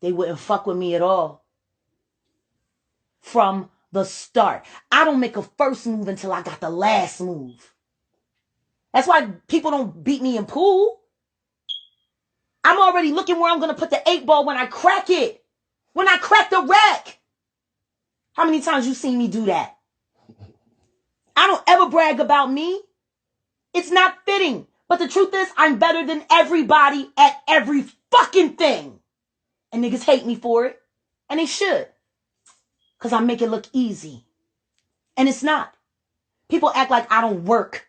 they wouldn't fuck with me at all. From the start. I don't make a first move until I got the last move. That's why people don't beat me in pool. I'm already looking where I'm going to put the 8-ball when I crack it. When I crack the rack. How many times you seen me do that? I don't ever brag about me. It's not fitting. But the truth is, I'm better than everybody at every fucking thing. And niggas hate me for it. And they should. Because I make it look easy. And it's not. People act like I don't work.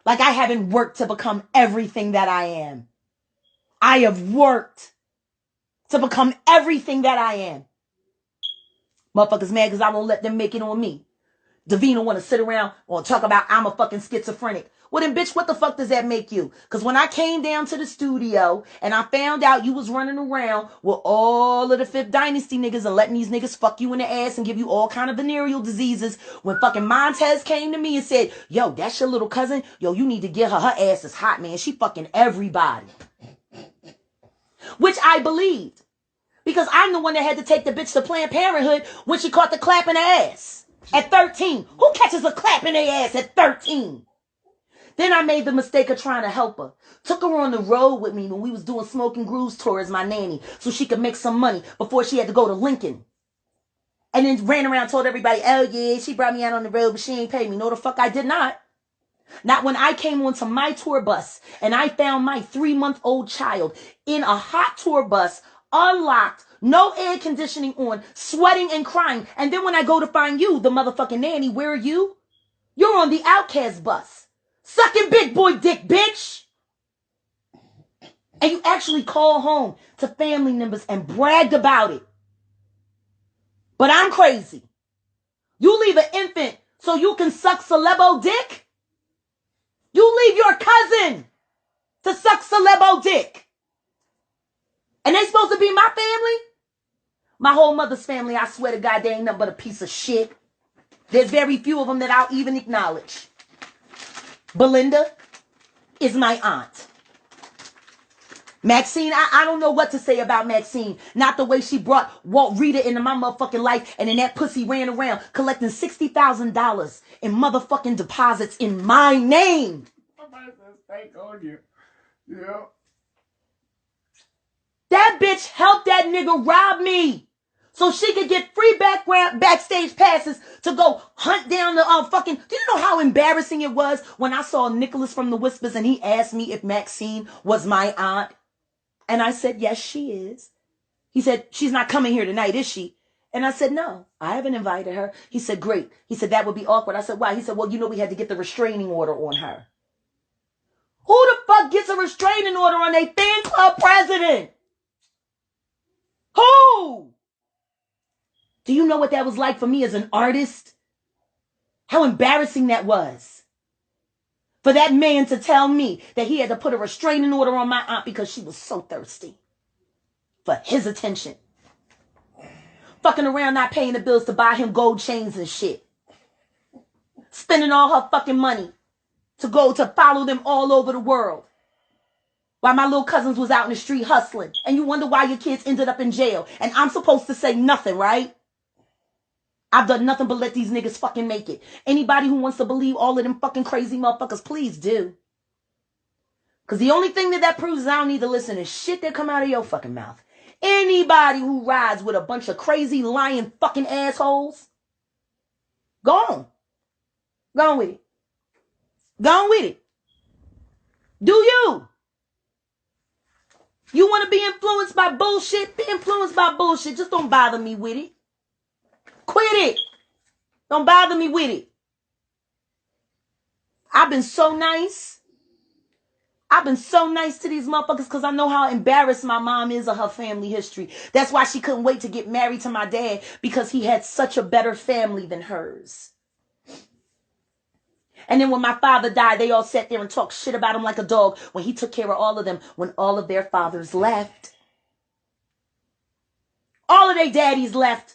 Like I haven't worked to become everything that I am. I have worked to become everything that I am. Motherfuckers mad because I won't let them make it on me. Davina want to sit around and talk about I'm a fucking schizophrenic. Well then, bitch, what the fuck does that make you? Because when I came down to the studio and I found out you was running around with all of the Fifth Dynasty niggas and letting these niggas fuck you in the ass and give you all kind of venereal diseases, when fucking Montez came to me and said, yo, that's your little cousin? Yo, you need to get her. Her ass is hot, man. She fucking everybody. Which I believed. Because I'm the one that had to take the bitch to Planned Parenthood when she caught the clap in the ass. At 13. Who catches a clap in their ass at 13? Then I made the mistake of trying to help her. Took her on the road with me when we was doing Smoking Grooves tour as my nanny so she could make some money before she had to go to Lincoln. And then ran around told everybody, oh yeah, she brought me out on the road, but she ain't paid me. No, the fuck I did not. Not when I came onto my tour bus and I found my 3-month-old child in a hot tour bus, unlocked, no air conditioning on, sweating and crying. And then when I go to find you, the motherfucking nanny, where are you? You're on the Outcast bus. Sucking big boy dick, bitch. And you actually call home to family members and bragged about it. But I'm crazy. You leave an infant so you can suck celebo dick? You leave your cousin to suck celebo dick. And they supposed to be my family? My whole mother's family, I swear to God, they ain't nothing but a piece of shit. There's very few of them that I'll even acknowledge. Belinda is my aunt. Maxine, I don't know what to say about Maxine. Not the way she brought Walt Rita into my motherfucking life and then that pussy ran around collecting $60,000 in motherfucking deposits in my name. Somebody says thank on you. Yeah. That bitch helped that nigga rob me so she could get free backstage passes to go hunt down the fucking... Do you know how embarrassing it was when I saw Nicholas from the Whispers and he asked me if Maxine was my aunt? And I said, yes, she is. He said, she's not coming here tonight, is she? And I said, no, I haven't invited her. He said, great. He said, that would be awkward. I said, why? He said, well, you know we had to get the restraining order on her. Who the fuck gets a restraining order on a fan club president? Who? Do you know what that was like for me as an artist? How embarrassing that was. For that man to tell me that he had to put a restraining order on my aunt because she was so thirsty for his attention. Fucking around not paying the bills to buy him gold chains and shit. Spending all her fucking money to go to follow them all over the world. While my little cousins was out in the street hustling. And you wonder why your kids ended up in jail. And I'm supposed to say nothing, right? I've done nothing but let these niggas fucking make it. Anybody who wants to believe all of them fucking crazy motherfuckers, please do. Because the only thing that proves is I don't need to listen to shit that come out of your fucking mouth. Anybody who rides with a bunch of crazy lying fucking assholes, go on. Go on with it. Go on with it. Do you? You want to be influenced by bullshit? Be influenced by bullshit. Just don't bother me with it. Quit it. Don't bother me with it. I've been so nice. I've been so nice to these motherfuckers because I know how embarrassed my mom is of her family history. That's why she couldn't wait to get married to my dad, because he had such a better family than hers. And then when my father died, they all sat there and talked shit about him like a dog when he took care of all of them when all of their fathers left. All of their daddies left.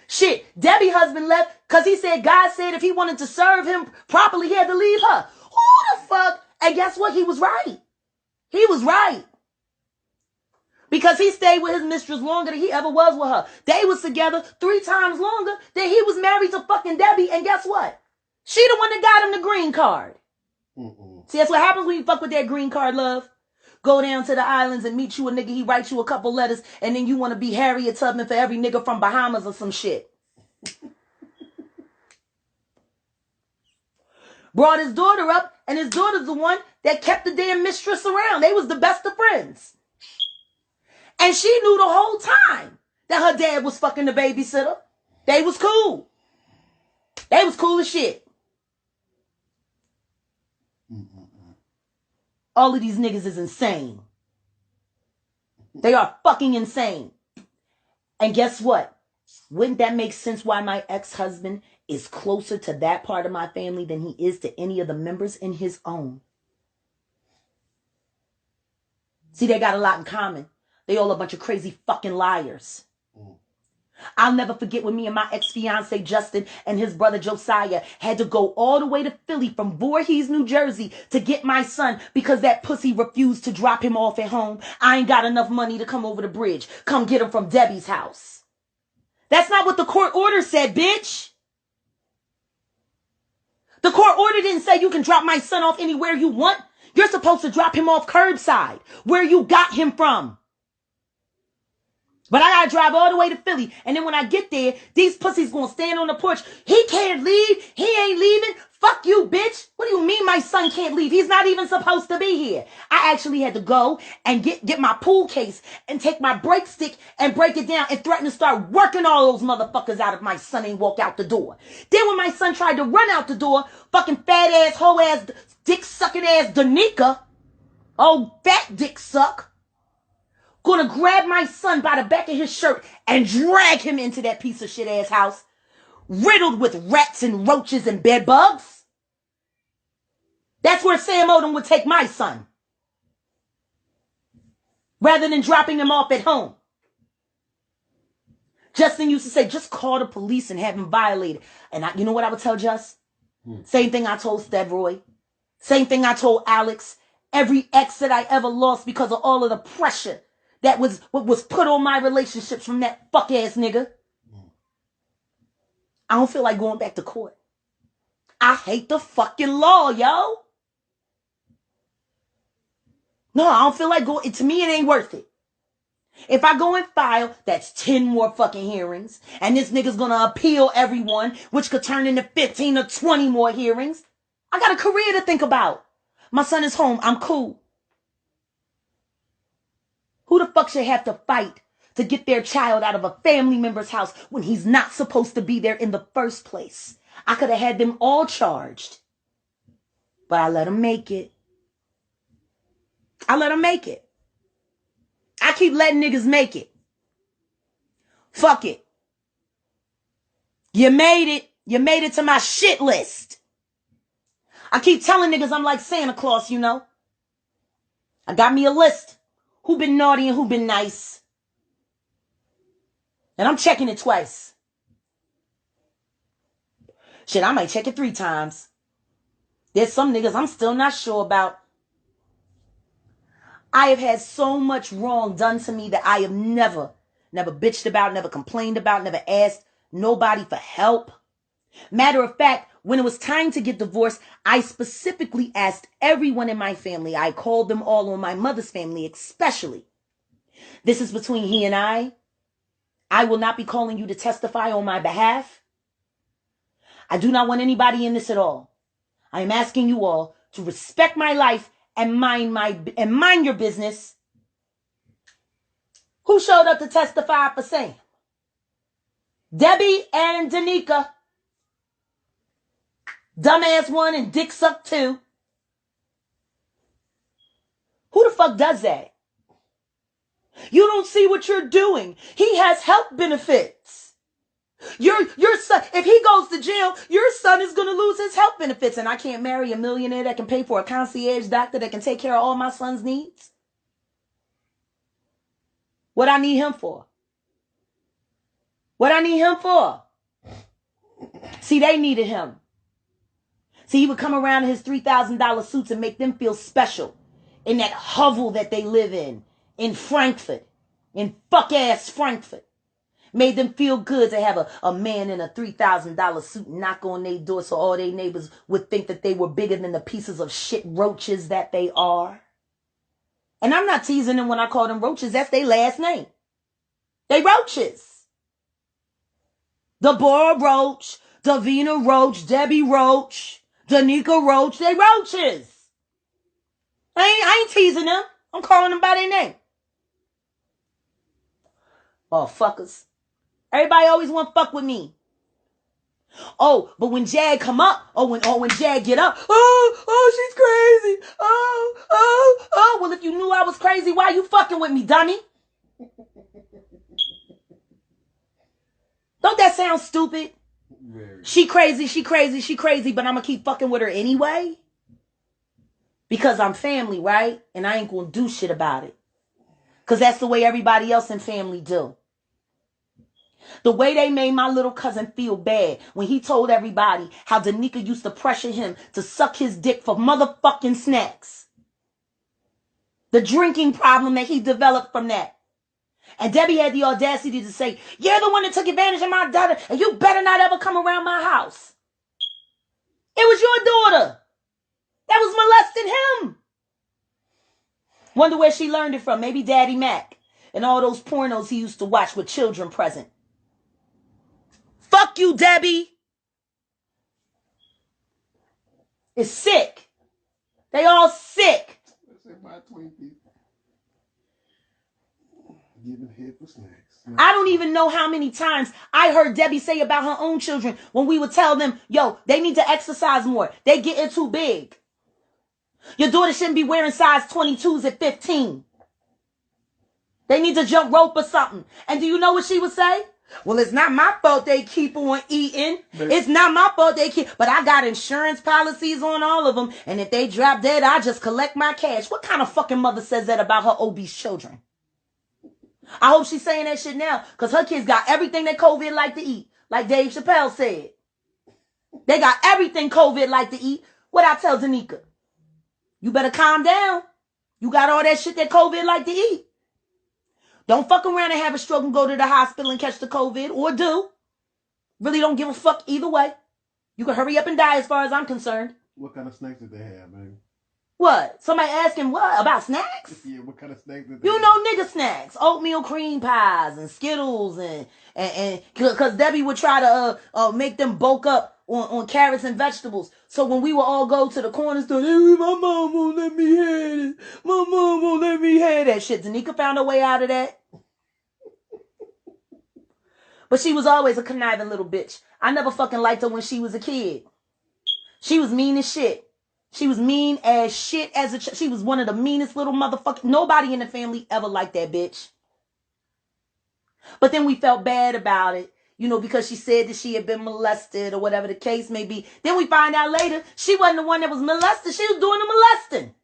Shit, Debbie's husband left because he said God said if he wanted to serve him properly, he had to leave her. Who the fuck? And guess what? He was right. He was right. Because he stayed with his mistress longer than he ever was with her. They was together 3 times longer than he was married to fucking Debbie. And guess what? She the one that got him the green card. See, that's what happens when you fuck with that green card, love. Go down to the islands and meet you a nigga. He writes you a couple letters. And then you want to be Harriet Tubman for every nigga from Bahamas or some shit. Brought his daughter up. And his daughter's the one that kept the damn mistress around. They was the best of friends. And she knew the whole time that her dad was fucking the babysitter. They was cool. They was cool as shit. All of these niggas is insane. They are fucking insane. And guess what? Wouldn't that make sense why my ex-husband is closer to that part of my family than he is to any of the members in his own? See, they got a lot in common. They all a bunch of crazy fucking liars. I'll never forget when me and my ex-fiance Justin and his brother Josiah had to go all the way to Philly from Voorhees, New Jersey to get my son because that pussy refused to drop him off at home. I ain't got enough money to come over the bridge. Come get him from Debbie's house. That's not what the court order said, bitch. The court order didn't say you can drop my son off anywhere you want. You're supposed to drop him off curbside, where you got him from. But I gotta drive all the way to Philly. And then when I get there, these pussies gonna stand on the porch. He can't leave. He ain't leaving. Fuck you, bitch. What do you mean my son can't leave? He's not even supposed to be here. I actually had to go and get my pool case and take my break stick and break it down and threaten to start working all those motherfuckers out if my son ain't walk out the door. Then when my son tried to run out the door, fucking fat ass, hoe ass, dick sucking ass Danica, oh fat dick suck, gonna grab my son by the back of his shirt and drag him into that piece of shit ass house, riddled with rats and roaches and bed bugs. That's where Sam Odom would take my son, rather than dropping him off at home. Justin used to say, just call the police and have him violated. And you know what I would tell Just? Same thing I told Stevroy. Same thing I told Alex. Every ex that I ever lost because of all of the pressure that was what was put on my relationships from that fuck ass nigga. I don't feel like going back to court. I hate the fucking law, yo. No, I don't feel like going. To me, it ain't worth it. If I go and file, that's 10 more fucking hearings. And this nigga's gonna appeal every one, which could turn into 15 or 20 more hearings. I got a career to think about. My son is home. I'm cool. Who the fuck should have to fight to get their child out of a family member's house when he's not supposed to be there in the first place? I could have had them all charged. But I let them make it. I let them make it. I keep letting niggas make it. Fuck it. You made it. You made it to my shit list. I keep telling niggas I'm like Santa Claus, you know. I got me a list. Who been naughty and who been nice. And I'm checking it twice. Shit, I might check it 3 times. There's some niggas I'm still not sure about. I have had so much wrong done to me that I have never bitched about, never complained about, never asked nobody for help. Matter of fact, when it was time to get divorced, I specifically asked everyone in my family. I called them all, on my mother's family especially. This is between he and I. I will not be calling you to testify on my behalf. I do not want anybody in this at all. I am asking you all to respect my life and mind your business. Who showed up to testify for Sam? Debbie and Danica. Dumbass 1 and dick suck 2. Who the fuck does that? You don't see what you're doing. He has health benefits. Your son, if he goes to jail, your son is going to lose his health benefits. And I can't marry a millionaire that can pay for a concierge doctor that can take care of all my son's needs. What I need him for? What I need him for? See, they needed him. See, he would come around in his $3,000 suits and make them feel special in that hovel that they live in Frankfurt. in fuck-ass Frankfurt. Made them feel good to have a man in a $3,000 suit knock on their door so all their neighbors would think that they were bigger than the pieces of shit roaches that they are. And I'm not teasing them when I call them roaches. That's their last name. They roaches. Deborah Roach, Davina Roach, Debbie Roach, Danica Roach. They roaches. I ain't teasing them. I'm calling them by their name. Oh, fuckers. Everybody always want to fuck with me. Oh, but when Jag come up, when Jag get up, she's crazy. Well, if you knew I was crazy, why you fucking with me, dummy? Don't that sound stupid? Very. She crazy, but I'm gonna keep fucking with her anyway? Because I'm family, right? And I ain't gonna do shit about it. Because that's the way everybody else in family do. The way they made my little cousin feel bad when he told everybody how Danica used to pressure him to suck his dick for motherfucking snacks. The drinking problem that he developed from that. And Debbie had the audacity to say, you're the one that took advantage of my daughter and you better not ever come around my house. It was your daughter that was molesting him. Wonder where she learned it from. Maybe Daddy Mac and all those pornos he used to watch with children present. Fuck you, Debbie. It's sick. They all sick. That's my Twinkie. Giving head for snacks. I don't even know how many times I heard Debbie say about her own children when we would tell them, yo, they need to exercise more. They getting too big. Your daughter shouldn't be wearing size 22s at 15. They need to jump rope or something. And do you know what she would say? Well, it's not my fault they keep on eating. It's not my fault they keep. But I got insurance policies on all of them. And if they drop dead, I just collect my cash. What kind of fucking mother says that about her obese children? I hope she's saying that shit now. Because her kids got everything that COVID like to eat. Like Dave Chappelle said. They got everything COVID like to eat. What I tell Danica? You better calm down. You got all that shit that COVID like to eat. Don't fuck around and have a stroke and go to the hospital and catch the COVID. Or do. Really don't give a fuck either way. You can hurry up and die as far as I'm concerned. What kind of snacks did they have, man? What? Somebody asking what? About snacks? Yeah, what kind of snacks did they You have? know nigga snacks. Oatmeal cream pies and Skittles and because Debbie would try to make them bulk up on carrots and vegetables. So when we would all go to the corner store, my mom won't let me have it. My mom won't let me have that shit. Danica found her way out of that. But she was always a conniving little bitch. I never fucking liked her when she was a kid. She was mean as shit. She was mean as shit as a she was one of the meanest little motherfuckers. Nobody in the family ever liked that bitch. But then we felt bad about it, you know, because she said that she had been molested or whatever the case may be. Then we find out later she wasn't the one that was molested. She was doing the molesting.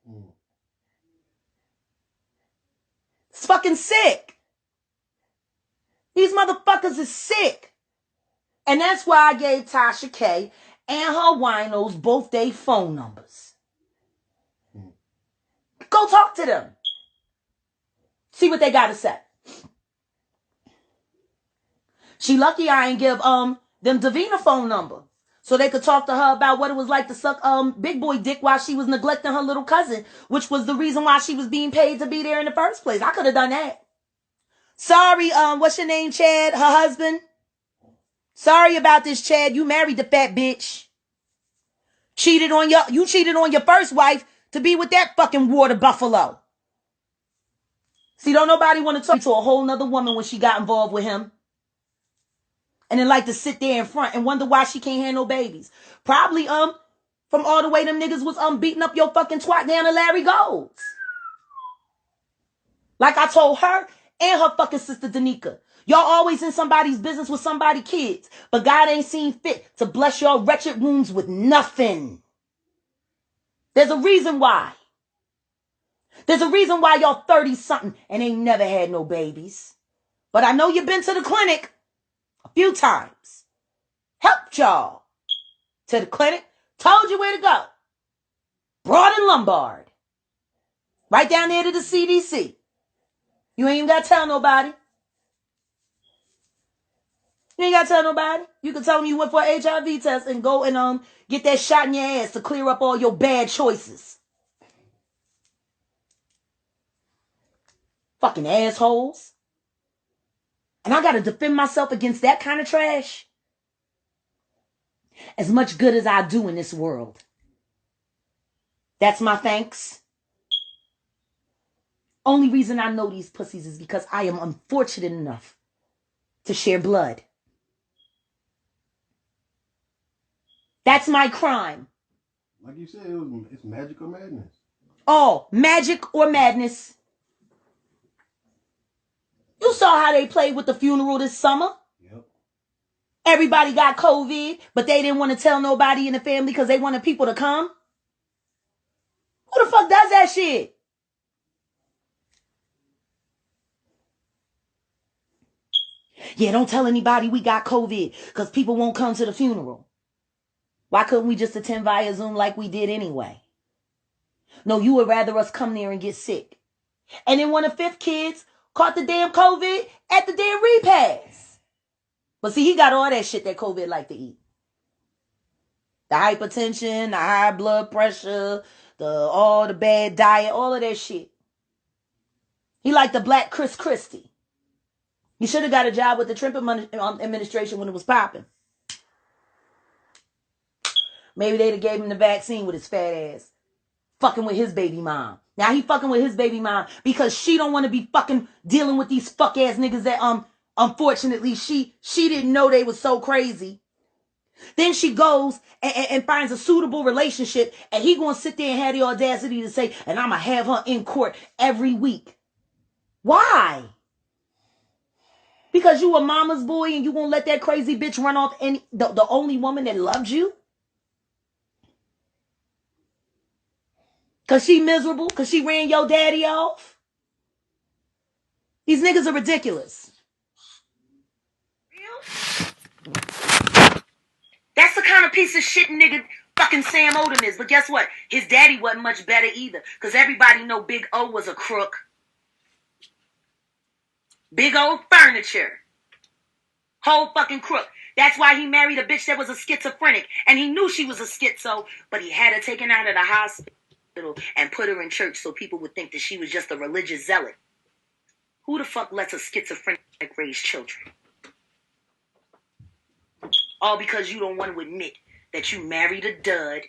It's fucking sick. These motherfuckers is sick. And that's why I gave Tasha K and her winos both their phone numbers. Go talk to them. See what they got to say. She lucky I ain't give them Davina phone number. So they could talk to her about what it was like to suck big boy dick while she was neglecting her little cousin, which was the reason why she was being paid to be there in the first place. I could have done that. Sorry, what's your name, Chad? Her husband? Sorry about this, Chad. You married the fat bitch. You cheated on your first wife to be with that fucking water buffalo. See, don't nobody want to talk to a whole nother woman when she got involved with him. And then like to sit there in front and wonder why she can't have no babies. Probably, from all the way them niggas was beating up your fucking twat down to Larry Gold's. Like I told her and her fucking sister Danica. Y'all always in somebody's business with somebody's kids. But God ain't seen fit to bless your wretched wombs with nothing. There's a reason why. There's a reason why y'all 30-something and ain't never had no babies. But I know you've been to the clinic a few times. Helped y'all to the clinic. Told you where to go. Broad and Lombard. Right down there to the CDC. You ain't even got to tell nobody. You ain't got to tell nobody. You can tell them you went for an HIV test and go and get that shot in your ass to clear up all your bad choices. Fucking assholes. And I got to defend myself against that kind of trash. As much good as I do in this world. That's my thanks. Only reason I know these pussies is because I am unfortunate enough to share blood. That's my crime. Like you said, it's magic or madness. Oh, magic or madness. You saw how they played with the funeral this summer. Yep. Everybody got COVID, but they didn't want to tell nobody in the family because they wanted people to come. Who the fuck does that shit? Yeah, don't tell anybody we got COVID because people won't come to the funeral. Why couldn't we just attend via Zoom like we did anyway? No, you would rather us come there and get sick. And then one of the fifth kids caught the damn COVID at the damn repast. But see, he got all that shit that COVID like to eat. The hypertension, the high blood pressure, all the bad diet, all of that shit. He like the black Chris Christie. He should have got a job with the Trump administration when it was popping. Maybe they'd have gave him the vaccine with his fat ass. Fucking with his baby mom. Now he fucking with his baby mom because she don't want to be fucking dealing with these fuck ass niggas that unfortunately she didn't know they was so crazy. Then she goes and finds a suitable relationship and he gonna sit there and have the audacity to say, and I'ma have her in court every week. Why? Because you a mama's boy and you gonna let that crazy bitch run off the only woman that loves you? Because she miserable? Because she ran your daddy off? These niggas are ridiculous. That's the kind of piece of shit nigga fucking Sam Odom is. But guess what? His daddy wasn't much better either. Because everybody know Big O was a crook. Big old furniture. Whole fucking crook. That's why he married a bitch that was a schizophrenic. And he knew she was a schizo, but he had her taken out of the hospital and put her in church so people would think that she was just a religious zealot. Who the fuck lets a schizophrenic raise children? All because you don't want to admit that you married a dud.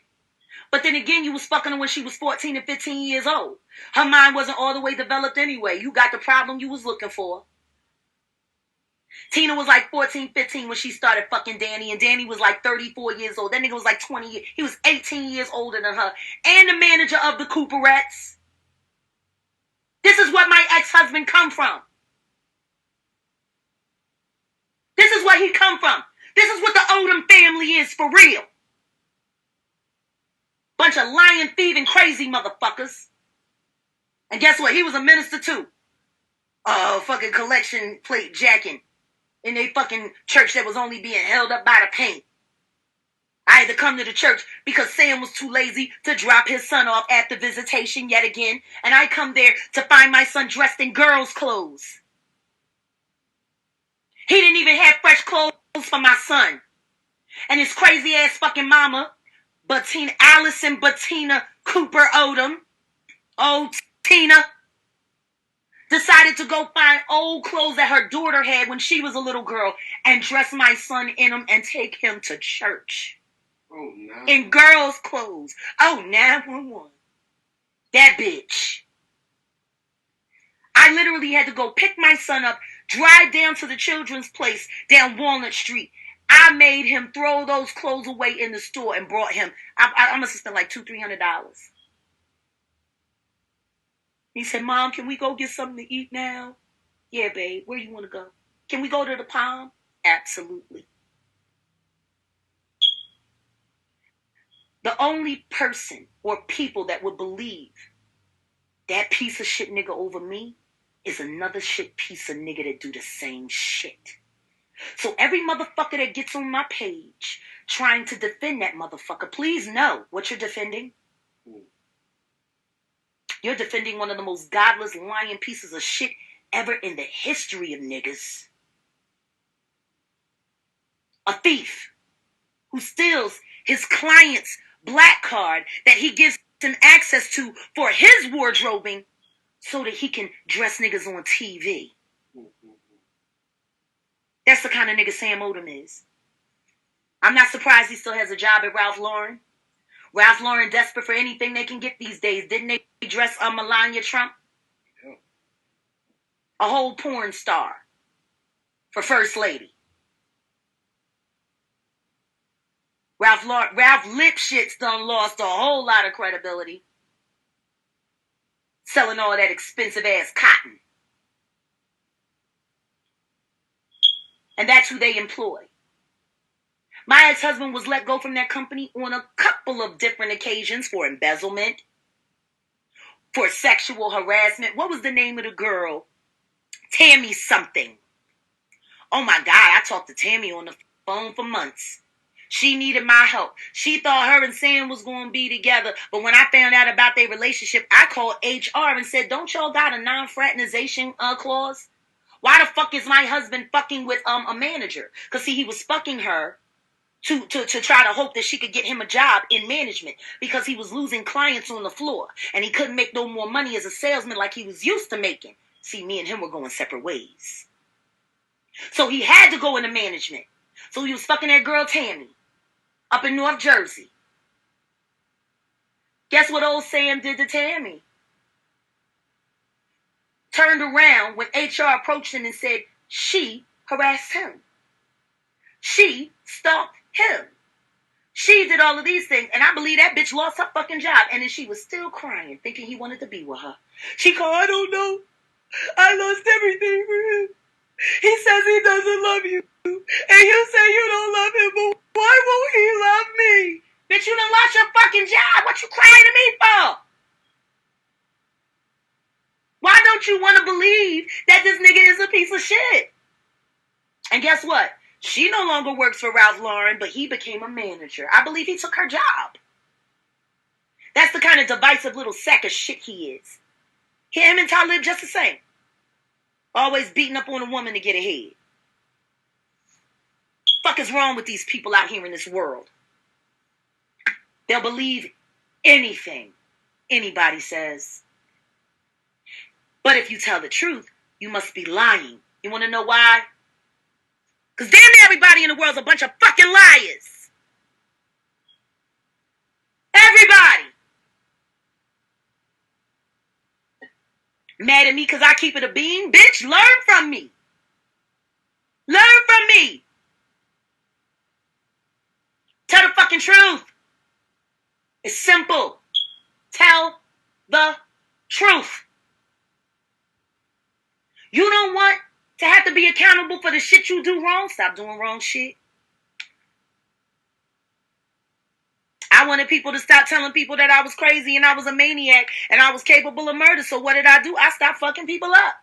But then again, you was fucking her when she was 14 and 15 years old. Her mind wasn't all the way developed anyway. You got the problem you was looking for. Tina was like 14, 15 when she started fucking Danny, and Danny was like 34 years old. That nigga was like 20 years. He was 18 years older than her. And the manager of the Cooperettes. This is what my ex-husband come from. This is where he come from. This is what the Odom family is for real. Bunch of lying, thieving, crazy motherfuckers. And guess what? He was a minister too. Fucking collection plate jacking in a fucking church that was only being held up by the paint. I had to come to the church because Sam was too lazy to drop his son off at the visitation yet again. And I come there to find my son dressed in girls' clothes. He didn't even have fresh clothes for my son. And his crazy ass fucking mama, Allison Bettina Cooper Odom, old Tina, decided to go find old clothes that her daughter had when she was a little girl and dress my son in them and take him to church. Oh, no. In girls' clothes. Oh, 911. That bitch. I literally had to go pick my son up, drive down to the children's place down Walnut Street. I made him throw those clothes away in the store and brought him. I must have spent like $200-300. He said, Mom, can we go get something to eat now? Yeah, babe. Where you want to go? Can we go to the Palm? Absolutely. The only person or people that would believe that piece of shit nigga over me is another shit piece of nigga that do the same shit. So every motherfucker that gets on my page trying to defend that motherfucker, please know what you're defending. You're defending one of the most godless, lying pieces of shit ever in the history of niggas. A thief who steals his client's black card that he gives him access to for his wardrobing so that he can dress niggas on TV. That's the kind of nigga Sam Odom is. I'm not surprised he still has a job at Ralph Lauren. Ralph Lauren desperate for anything they can get these days. Didn't they dress Melania Trump? Yeah. A whole porn star for First Lady. Ralph Lipschitz done lost a whole lot of credibility. Selling all that expensive ass cotton. And that's who they employ. My ex-husband was let go from that company on a couple of different occasions for embezzlement, for sexual harassment. What was the name of the girl? Tammy something. Oh my God, I talked to Tammy on the phone for months. She needed my help. She thought her and Sam was going to be together. But when I found out about their relationship, I called HR and said, don't y'all got a non-fraternization clause? Why the fuck is my husband fucking with a manager? Because see, he was fucking her to try to hope that she could get him a job in management because he was losing clients on the floor and he couldn't make no more money as a salesman like he was used to making. See, me and him were going separate ways. So he had to go into management. So he was fucking that girl Tammy up in North Jersey. Guess what old Sam did to Tammy? Turned around when HR approached him and said she harassed him. She stalked him. She did all of these things, and I believe that bitch lost her fucking job, and then she was still crying, thinking he wanted to be with her. She called, I don't know. I lost everything for him. He says he doesn't love you, and you say you don't love him, but why won't he love me? Bitch, you done lost your fucking job. What you crying to me for? Why don't you want to believe that this nigga is a piece of shit? And guess what? She no longer works for Ralph Lauren, but he became a manager. I believe he took her job. That's the kind of divisive little sack of shit he is. Him and Talib just the same. Always beating up on a woman to get ahead. Fuck is wrong with these people out here in this world? They'll believe anything anybody says. But if you tell the truth, you must be lying. You want to know why? Because damn near everybody in the world's a bunch of fucking liars. Everybody. Mad at me because I keep it a bean? Bitch, learn from me. Learn from me. Tell the fucking truth. It's simple. Tell the truth. You don't want to have to be accountable for the shit you do wrong? Stop doing wrong shit. I wanted people to stop telling people that I was crazy and I was a maniac and I was capable of murder. So what did I do? I stopped fucking people up.